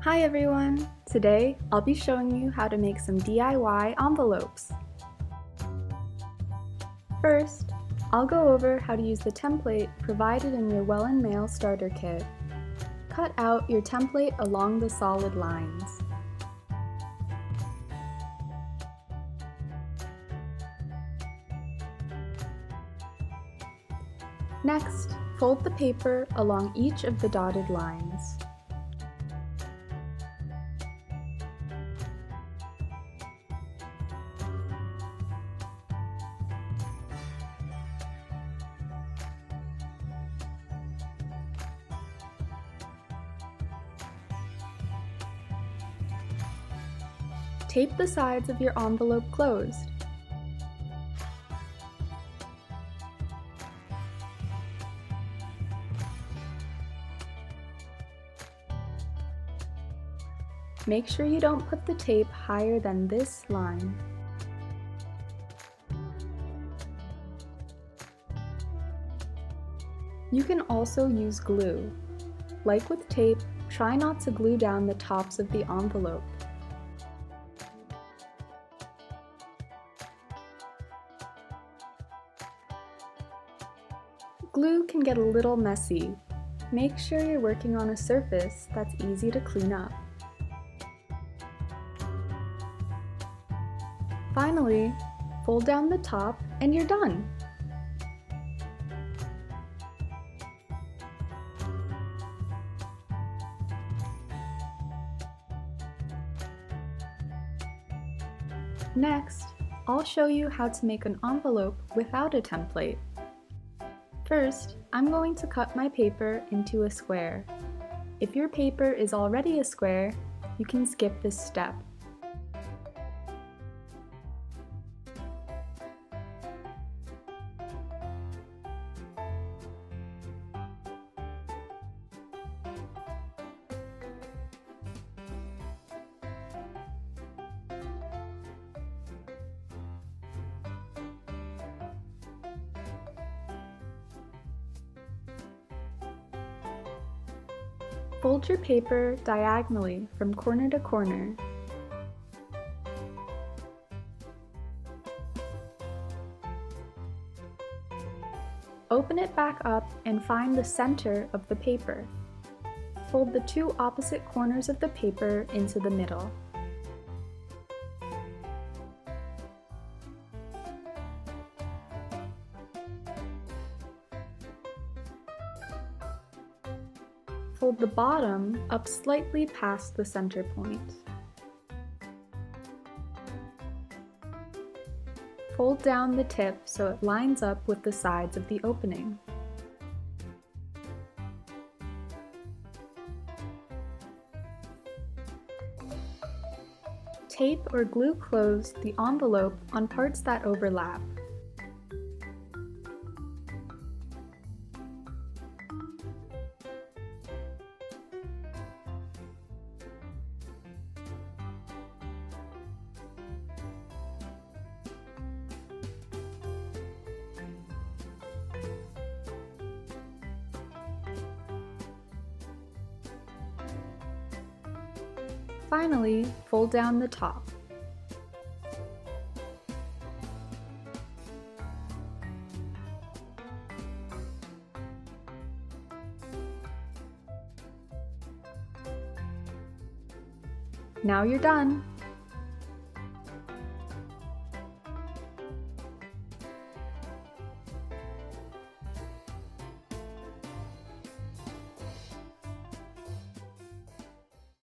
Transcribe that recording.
Hi everyone! Today, I'll be showing you how to make some DIY envelopes. First, I'll go over how to use the template provided in your Wellin Mail Starter Kit. Cut out your template along the solid lines. Next, fold the paper along each of the dotted lines. Tape the sides of your envelope closed. Make sure you don't put the tape higher than this line. You can also use glue. Like with tape, try not to glue down the tops of the envelope. Glue can get a little messy. Make sure you're working on a surface that's easy to clean up. Finally, fold down the top and you're done! Next, I'll show you how to make an envelope without a template. First, I'm going to cut my paper into a square. If your paper is already a square, you can skip this step. Fold your paper diagonally from corner to corner. Open it back up and find the center of the paper. Fold the two opposite corners of the paper into the middle. Fold the bottom up slightly past the center point. Fold down the tip so it lines up with the sides of the opening. Tape or glue closed the envelope on parts that overlap. Finally, fold down the top. Now you're done!